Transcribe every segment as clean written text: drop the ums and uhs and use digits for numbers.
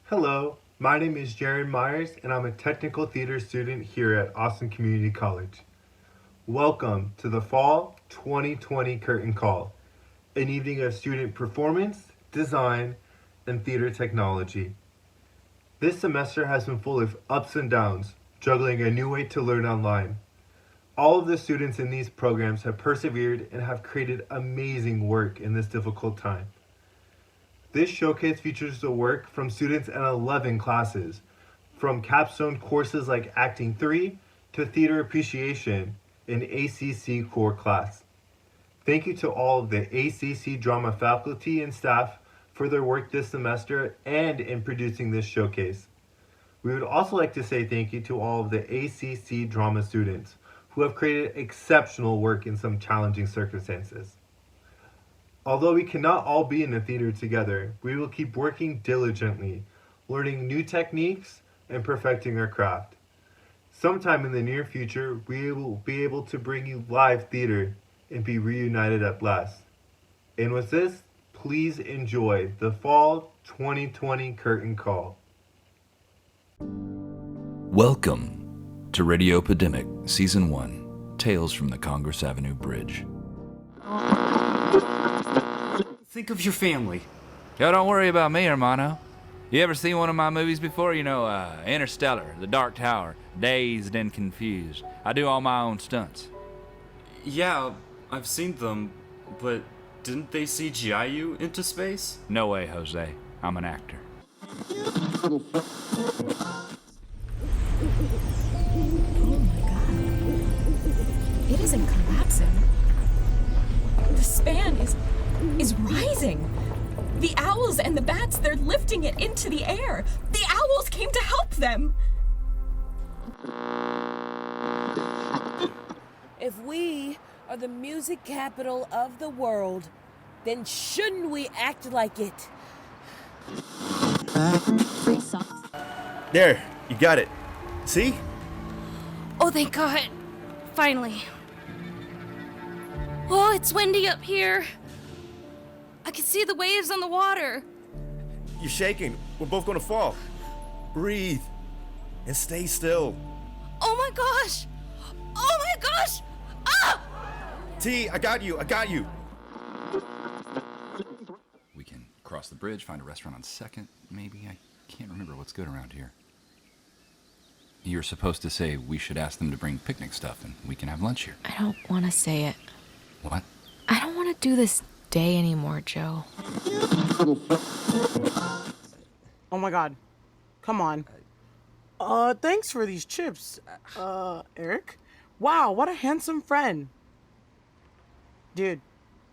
Hello, my name is Jaron Myers, and I'm a technical theater student here at Austin Community College. Welcome to the Fall 2020 Curtain Call, an evening of student performance, design, and theater technology. This semester has been full of ups and downs, juggling a new way to learn online. All of the students in these programs have persevered and have created amazing work in this difficult time. This showcase features the work from students in 11 classes, from capstone courses like Acting 3 to Theater Appreciation in ACC core class. Thank you to all of the ACC Drama faculty and staff for their work this semester and in producing this showcase. We would also like to say thank you to all of the ACC Drama students who have created exceptional work in some challenging circumstances. Although we cannot all be in the theater together, we will keep working diligently, learning new techniques and perfecting our craft. Sometime in the near future, we will be able to bring you live theater and be reunited at last. And with this, please enjoy the Fall 2020 Curtain Call. Welcome to Radiopidemic Season 1, Tales from the Congress Avenue Bridge. Think of your family. Yo, don't worry about me, hermano. You ever seen one of my movies before? You know, Interstellar, The Dark Tower, Dazed and Confused. I do all my own stunts. Yeah, I've seen them, but didn't they CGI you into space? No way, Jose. I'm an actor. Oh my god. It isn't collapsing. The span is rising. The owls and the bats, they're lifting it into the air. The owls came to help them. If we are the music capital of the world, then shouldn't we act like it? There, you got it. See? Oh, thank God. Finally. Oh, it's windy up here. I can see the waves on the water. You're shaking. We're both gonna fall. Breathe. And stay still. Oh my gosh! Oh my gosh! Ah! T, I got you. We can cross the bridge, find a restaurant on 2nd, maybe. I can't remember what's good around here. You're supposed to say we should ask them to bring picnic stuff and we can have lunch here. I don't want to say it. What? I don't want to do this day anymore, Joe. Oh my god. Come on. Thanks for these chips. Eric? Wow, what a handsome friend. Dude,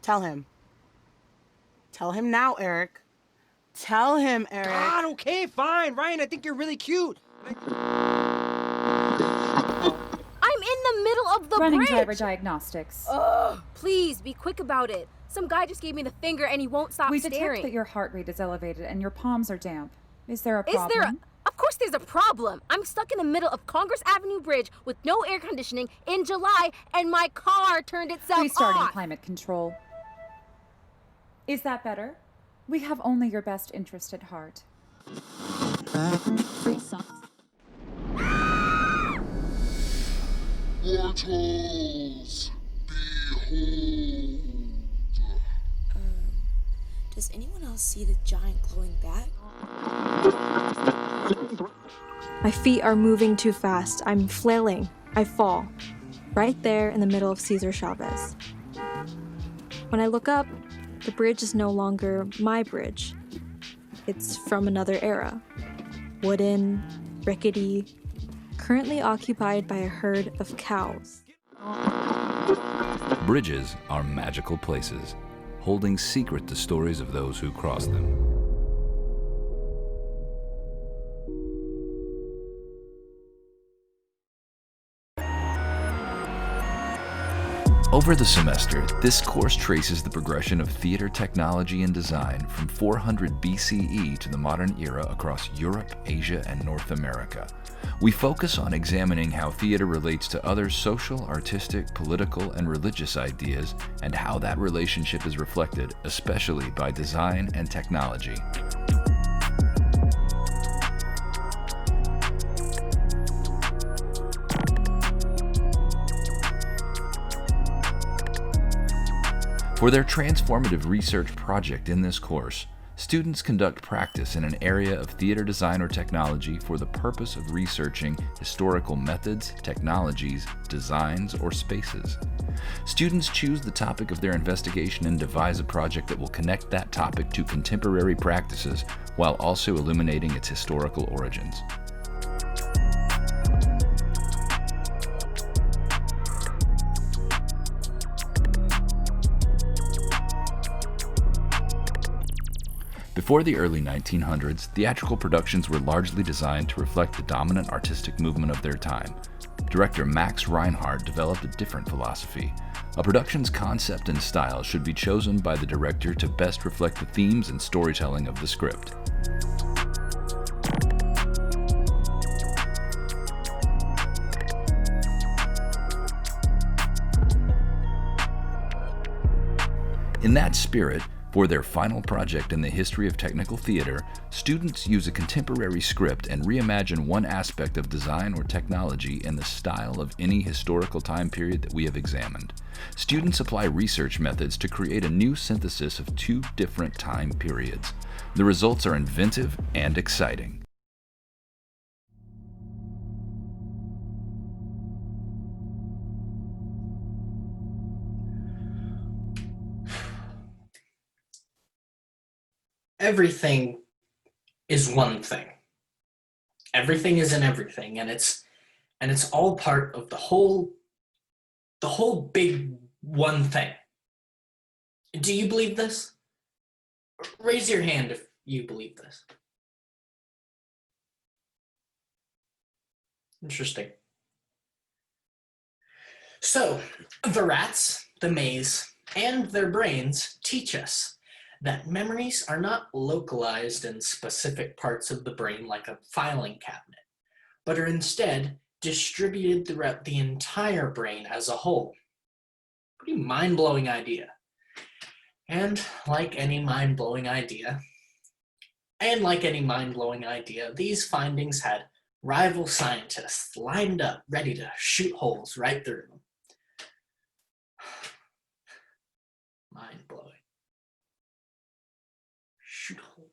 tell him. Tell him now, Eric. Tell him, Eric. God, okay, fine. Ryan, I think you're really cute. I'm in the middle of the Running bridge. driver diagnostics. Ugh, please be quick about it. Some guy just gave me the finger and he won't stop We staring. detect that your heart rate is elevated and your palms are damp. Is there a problem? Of course there's a problem. I'm stuck in the middle of Congress Avenue Bridge with no air conditioning in July and my car turned itself Restarting off. climate control. Is that better? We have only your best interest at heart. Mortals, behold. Does anyone else see the giant glowing bat? My feet are moving too fast. I'm flailing. I fall. Right there in the middle of Cesar Chavez. When I look up, the bridge is no longer my bridge. It's from another era. Wooden, rickety, currently occupied by a herd of cows. Bridges are magical places, holding secret the stories of those who cross them. Over the semester, this course traces the progression of theater technology and design from 400 BCE to the modern era across Europe, Asia, and North America. We focus on examining how theater relates to other social, artistic, political, and religious ideas, and how that relationship is reflected, especially by design and technology. For their transformative research project in this course, students conduct practice in an area of theater design or technology for the purpose of researching historical methods, technologies, designs, or spaces. Students choose the topic of their investigation and devise a project that will connect that topic to contemporary practices while also illuminating its historical origins. Before the early 1900s, theatrical productions were largely designed to reflect the dominant artistic movement of their time. Director Max Reinhardt developed a different philosophy. A production's concept and style should be chosen by the director to best reflect the themes and storytelling of the script. In that spirit, for their final project in the history of technical theater, students use a contemporary script and reimagine one aspect of design or technology in the style of any historical time period that we have examined. Students apply research methods to create a new synthesis of two different time periods. The results are inventive and exciting. Everything is one thing. Everything is in everything, and it's all part of the whole big one thing. Do you believe this? Raise your hand if you believe this. Interesting. So, the rats, the maze, and their brains teach us that memories are not localized in specific parts of the brain like a filing cabinet, but are instead distributed throughout the entire brain as a whole. Pretty mind-blowing idea. And like any mind-blowing idea, these findings had rival scientists lined up ready to shoot holes right through them. Mind-blowing. Shoot holes.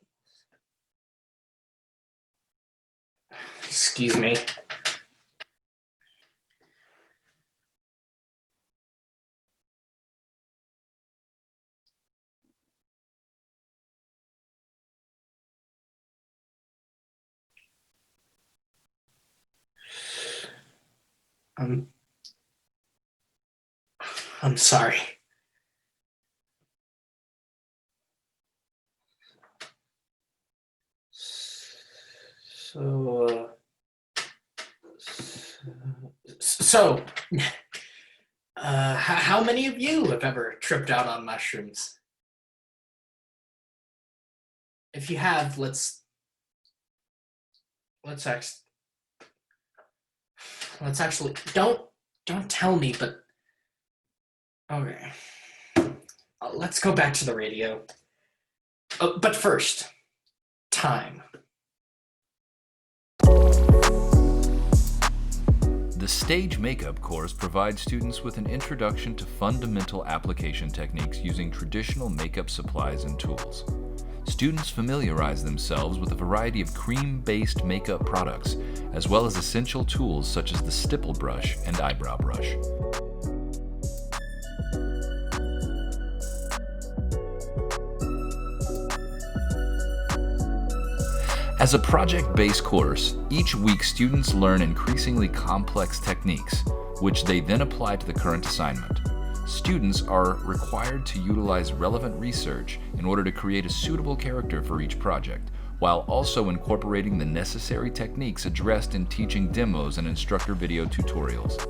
Excuse me. I'm sorry. So, how many of you have ever tripped out on mushrooms? If you have, let's actually don't tell me, but okay. Let's go back to the radio. But first, time. The Stage Makeup course provides students with an introduction to fundamental application techniques using traditional makeup supplies and tools. Students familiarize themselves with a variety of cream-based makeup products, as well as essential tools such as the stipple brush and eyebrow brush. As a project-based course, each week students learn increasingly complex techniques, which they then apply to the current assignment. Students are required to utilize relevant research in order to create a suitable character for each project, while also incorporating the necessary techniques addressed in teaching demos and instructor video tutorials.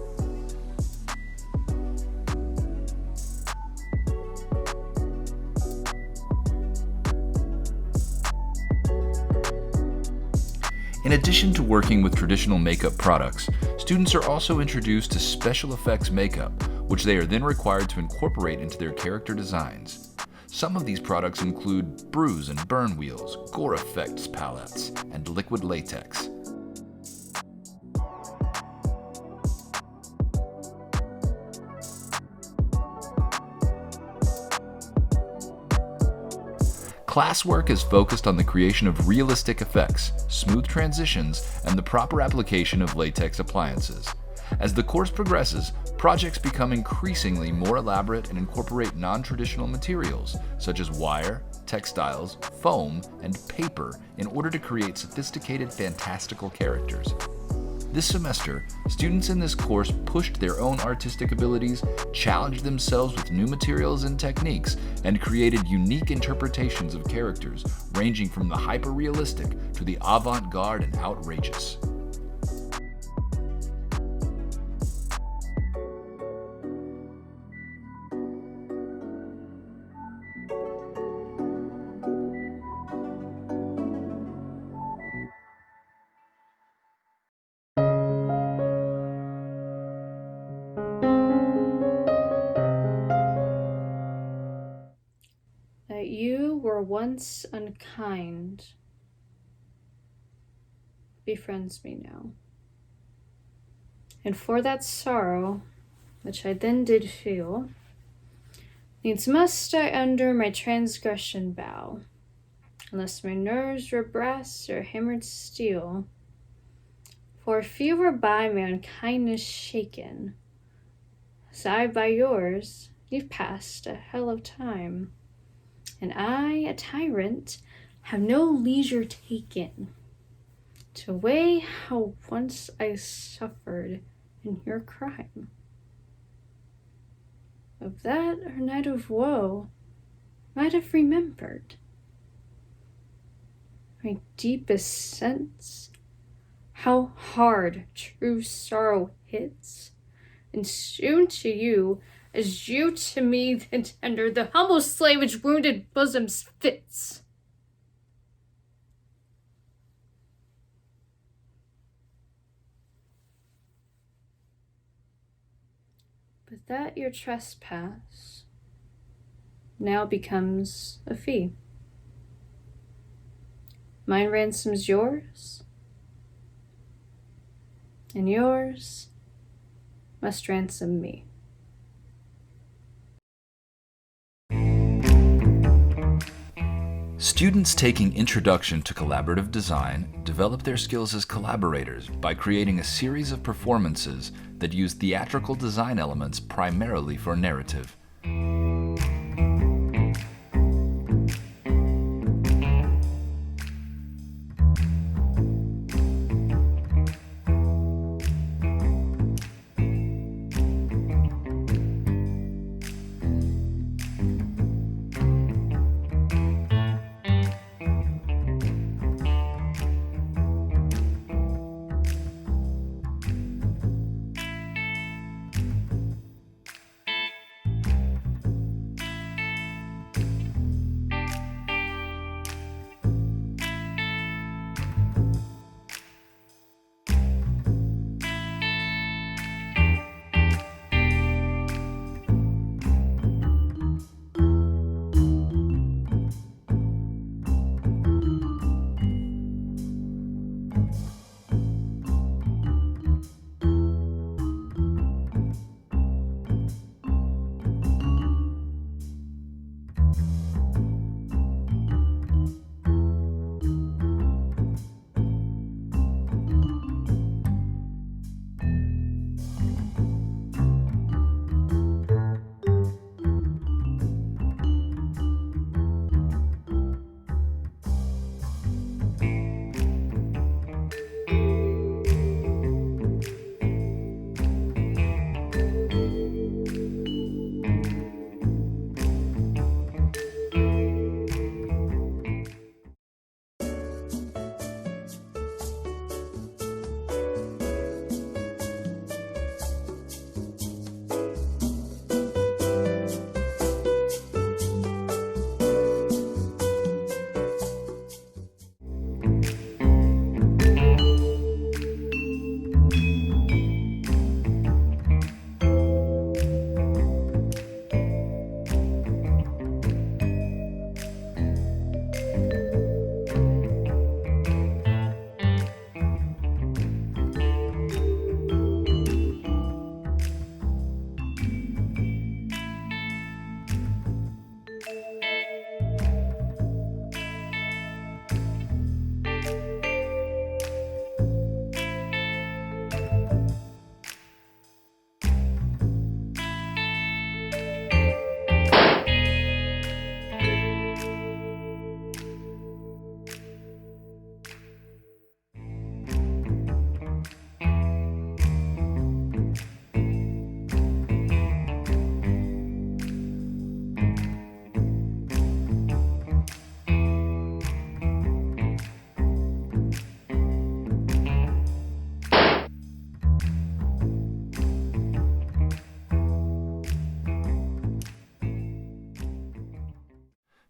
In addition to working with traditional makeup products, students are also introduced to special effects makeup, which they are then required to incorporate into their character designs. Some of these products include bruise and burn wheels, gore effects palettes, and liquid latex. Classwork is focused on the creation of realistic effects, smooth transitions, and the proper application of latex appliances. As the course progresses, projects become increasingly more elaborate and incorporate non-traditional materials, such as wire, textiles, foam, and paper in order to create sophisticated, fantastical characters. This semester, students in this course pushed their own artistic abilities, challenged themselves with new materials and techniques, and created unique interpretations of characters, ranging from the hyper-realistic to the avant-garde and outrageous. That you were once unkind befriends me now. And for that sorrow, which I then did feel, needs must I under my transgression bow, unless my nerves were brass or hammered steel. For if you were by my unkindness shaken, as I by yours, you've passed a hell of time. And I, a tyrant, have no leisure taken to weigh how once I suffered in your crime. Of that our night of woe might have remembered. My deepest sense, how hard true sorrow hits, and soon to you, as you to me the tender, the humble slave which wounded bosoms fits. But that your trespass now becomes a fee. Mine ransoms yours, and yours must ransom me. Students taking Introduction to Collaborative Design develop their skills as collaborators by creating a series of performances that use theatrical design elements primarily for narrative.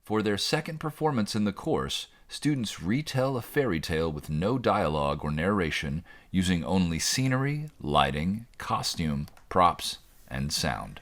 For their second performance in the course, students retell a fairy tale with no dialogue or narration, using only scenery, lighting, costume, props, and sound.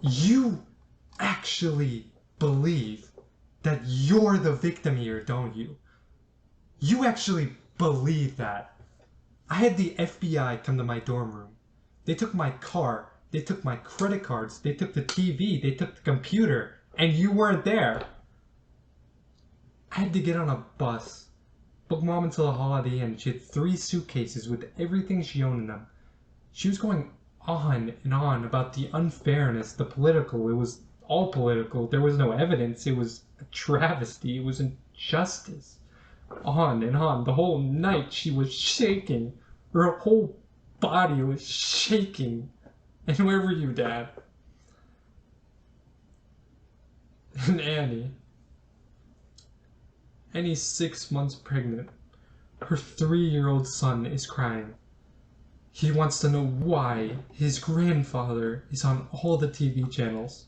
You actually believe that you're the victim here, don't you? You actually believe that. I had the FBI come to my dorm room. They took my car, they took my credit cards, they took the TV, they took the computer, and you weren't there. I had to get on a bus, book Mom into the Holiday Inn. She had 3 suitcases with everything she owned in them. She was going on and on about the unfairness, the political. It was all political. There was no evidence. It was a travesty. It was injustice. On and on. The whole night she was shaking. Her whole body was shaking. And where were you, Dad? And Annie. Annie's 6 months pregnant. Her 3-year-old son is crying. He wants to know why his grandfather is on all the TV channels.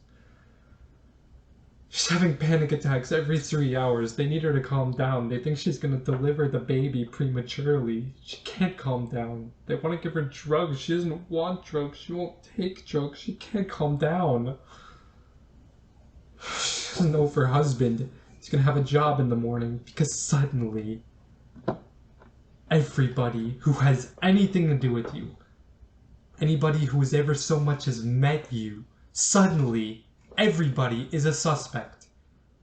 She's having panic attacks every 3 hours. They need her to calm down. They think she's gonna deliver the baby prematurely. She can't calm down. They want to give her drugs. She doesn't want drugs. She won't take drugs. She can't calm down. She doesn't know if her husband is gonna have a job in the morning because suddenly everybody who has anything to do with you, anybody who has ever so much as met you, suddenly everybody is a suspect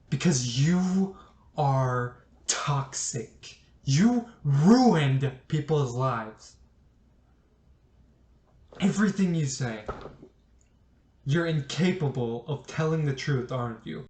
because you are toxic. You ruined people's lives. Everything you say, you're incapable of telling the truth, aren't you?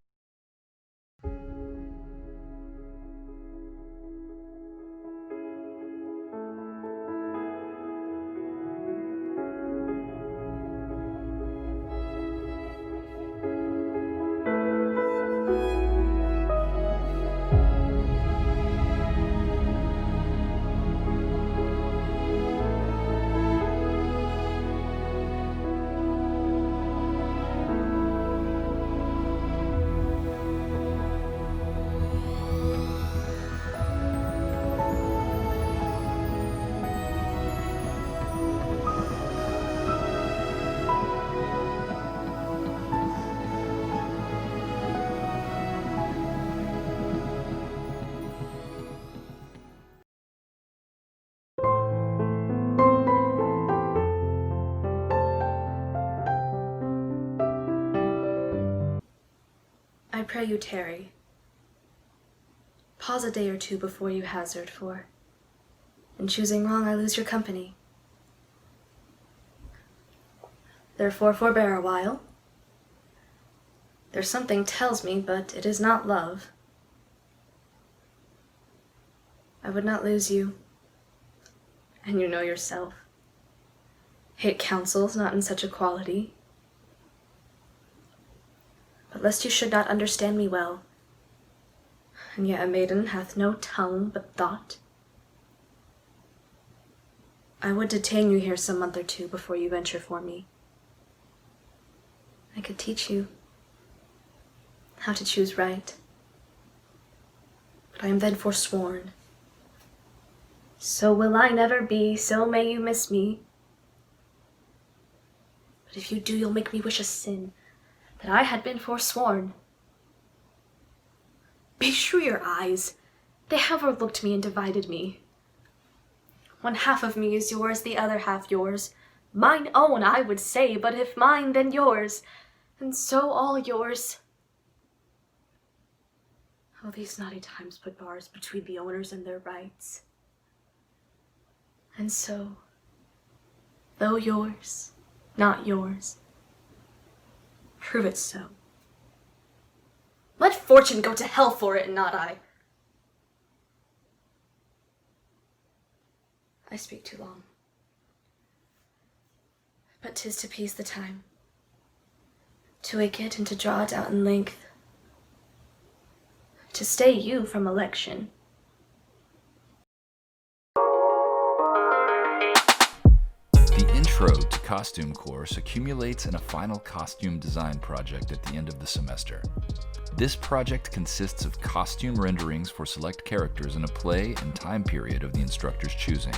I pray you tarry. Pause a day or two before you hazard, for in choosing wrong I lose your company. Therefore forbear a while. There's something tells me, but it is not love. I would not lose you, and you know yourself. Hate counsels not in such a quality. But lest you should not understand me well, and yet a maiden hath no tongue but thought, I would detain you here some month or two before you venture for me. I could teach you how to choose right, but I am then forsworn. So will I never be, so may you miss me. But if you do, you'll make me wish a sin, that I had been forsworn. Beshrew your eyes, they have overlooked me and divided me. One half of me is yours, the other half yours. Mine own, I would say, but if mine, then yours, and so all yours. Oh, these naughty times put bars between the owners and their rights. And so, though yours, not yours, prove it so. Let fortune go to hell for it, and not I. I speak too long. But 'tis to peace the time, to wake it and to draw it out in length, to stay you from election. The Intro to Costume course accumulates in a final costume design project at the end of the semester. This project consists of costume renderings for select characters in a play and time period of the instructor's choosing.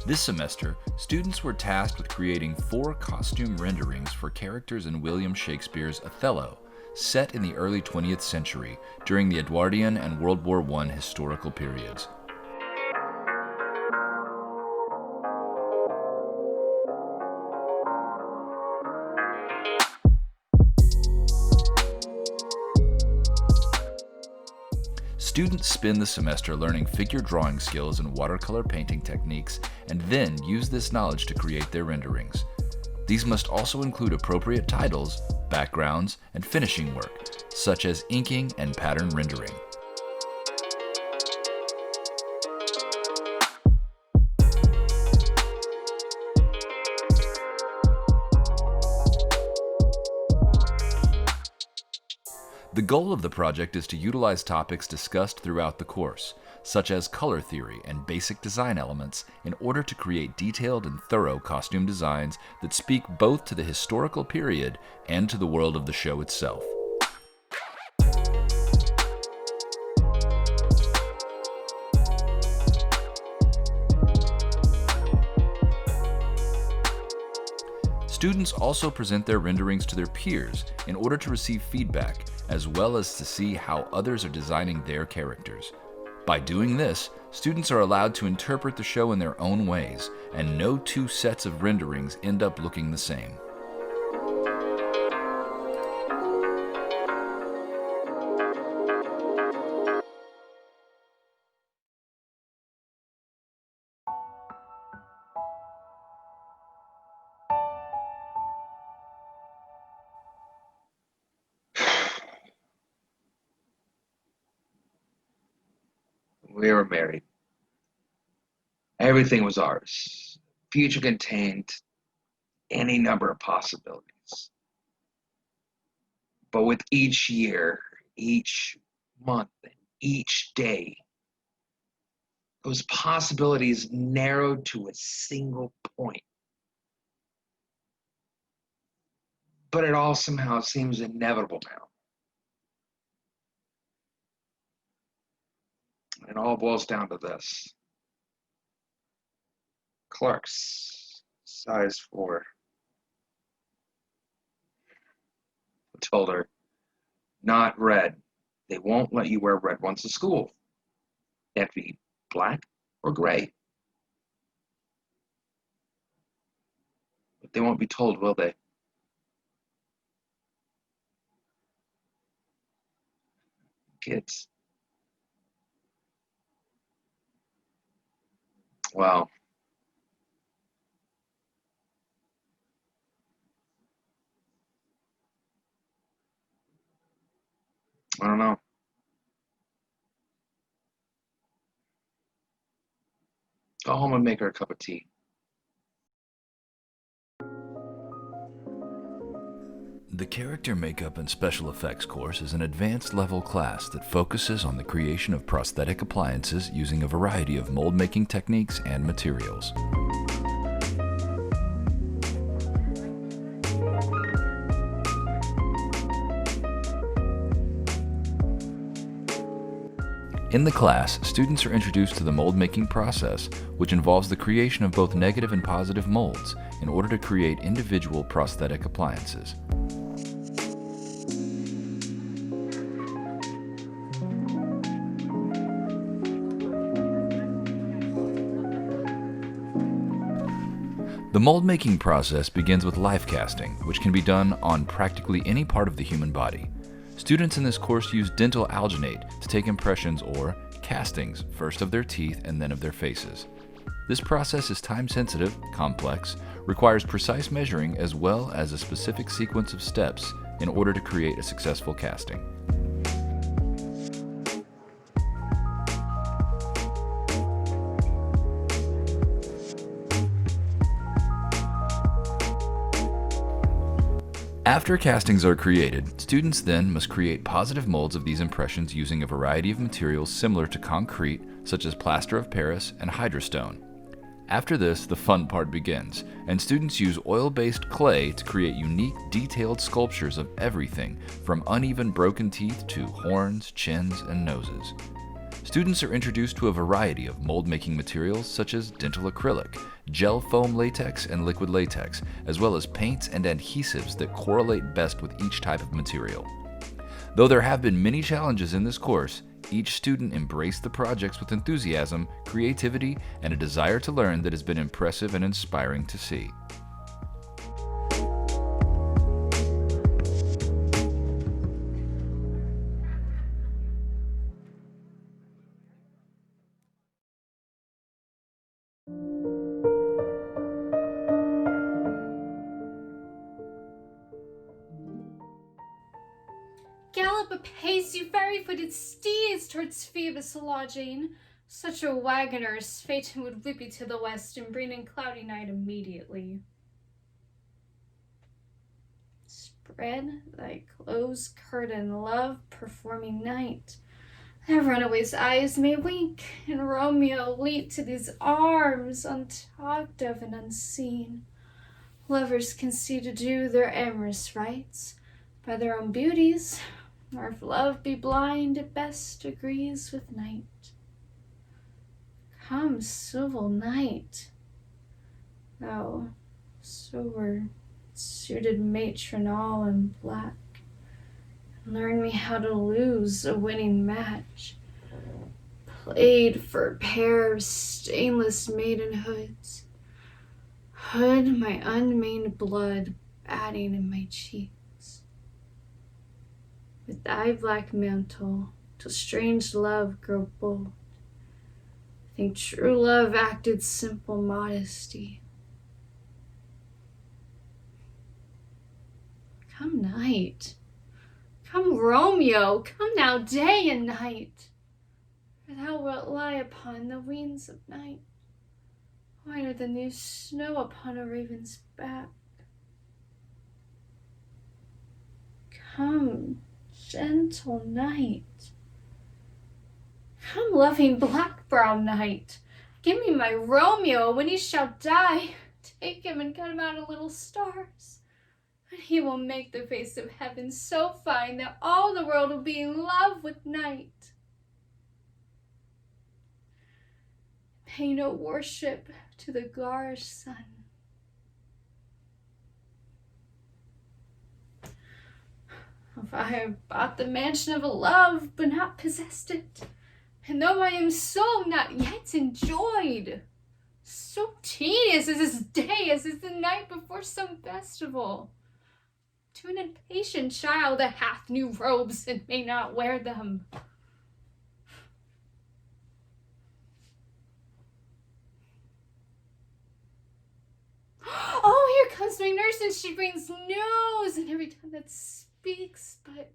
This semester, students were tasked with creating 4 costume renderings for characters in William Shakespeare's Othello, set in the early 20th century during the Edwardian and World War I historical periods. Students spend the semester learning figure drawing skills and watercolor painting techniques, and then use this knowledge to create their renderings. These must also include appropriate titles, backgrounds, and finishing work, such as inking and pattern rendering. The goal of the project is to utilize topics discussed throughout the course, such as color theory and basic design elements, in order to create detailed and thorough costume designs that speak both to the historical period and to the world of the show itself. Students also present their renderings to their peers in order to receive feedback, as well as to see how others are designing their characters. By doing this, students are allowed to interpret the show in their own ways, and no two sets of renderings end up looking the same. We were married. Everything was ours. Future contained any number of possibilities. But with each year, each month, and each day, those possibilities narrowed to a single point. But it all somehow seems inevitable now. It all boils down to this. Clerks, size 4. I told her, not red. They won't let you wear red ones to school. They have to be black or gray. But they won't be told, will they? Kids. Well, I don't know. Go home and make her a cup of tea. The Character Makeup and Special Effects course is an advanced level class that focuses on the creation of prosthetic appliances using a variety of mold-making techniques and materials. In the class, students are introduced to the mold-making process, which involves the creation of both negative and positive molds in order to create individual prosthetic appliances. The mold-making process begins with life casting, which can be done on practically any part of the human body. Students in this course use dental alginate to take impressions or castings, first of their teeth and then of their faces. This process is time-sensitive, complex, requires precise measuring as well as a specific sequence of steps in order to create a successful casting. After castings are created, students then must create positive molds of these impressions using a variety of materials similar to concrete, such as plaster of Paris and hydrostone. After this, the fun part begins, and students use oil-based clay to create unique, detailed sculptures of everything from uneven broken teeth to horns, chins, and noses. Students are introduced to a variety of mold-making materials such as dental acrylic, gel foam latex, and liquid latex, as well as paints and adhesives that correlate best with each type of material. Though there have been many challenges in this course, each student embraced the projects with enthusiasm, creativity, and a desire to learn that has been impressive and inspiring to see. Gallop apace, you fairy-footed steeds, towards Phoebus' lodging. Such a wagoner's Phaeton would whip you to the west and bring in cloudy night immediately. spread thy closed curtain, love performing night. Thy runaways' eyes may wink, and Romeo leap to these arms, untalked of and unseen. Lovers can see to do their amorous rites by their own beauties, or if love be blind, it best agrees with night. Come, civil night, thou sober suited matron all in black, and learn me how to lose a winning match, played for a pair of stainless maidenhoods, hood my unmaned blood batting in my cheeks. With thy black mantle, till strange love grow bold, think true love acted simple modesty. Come night, come Romeo, come now day and night, for thou wilt lie upon the wings of night, whiter than the snow upon a raven's back. Come, gentle night, come loving black-browed night, give me my Romeo when he shall die, take him and cut him out of little stars. And he will make the face of heaven so fine that all the world will be in love with night. Pay no worship to the garish sun. If I have bought the mansion of a love, but not possessed it, and though I am so not yet enjoyed, so tedious is this day as is the night before some festival. To an impatient child that hath new robes and may not wear them. Oh, here comes my nurse and she brings news, and every time that speaks, but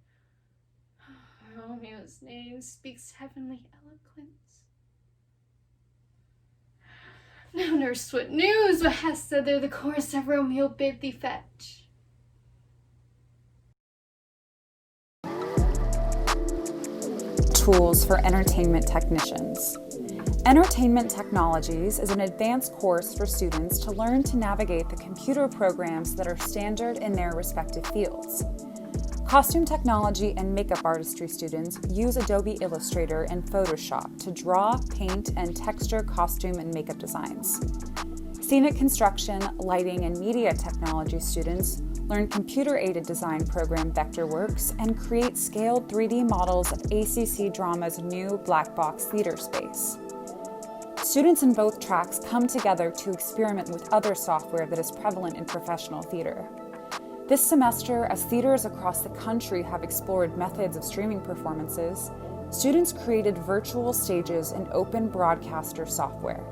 Romeo's name speaks heavenly eloquence. Now, nurse, what news? What hast thou there the chorus that Romeo bid thee fetch? Tools for entertainment technicians. Entertainment Technologies is an advanced course for students to learn to navigate the computer programs that are standard in their respective fields. Costume technology and makeup artistry students use Adobe Illustrator and Photoshop to draw, paint, and texture costume and makeup designs. Scenic construction, lighting, and media technology students learn computer-aided design program Vectorworks and create scaled 3D models of ACC Drama's new black box theater space. Students in both tracks come together to experiment with other software that is prevalent in professional theater. This semester, as theaters across the country have explored methods of streaming performances, students created virtual stages in open broadcaster software.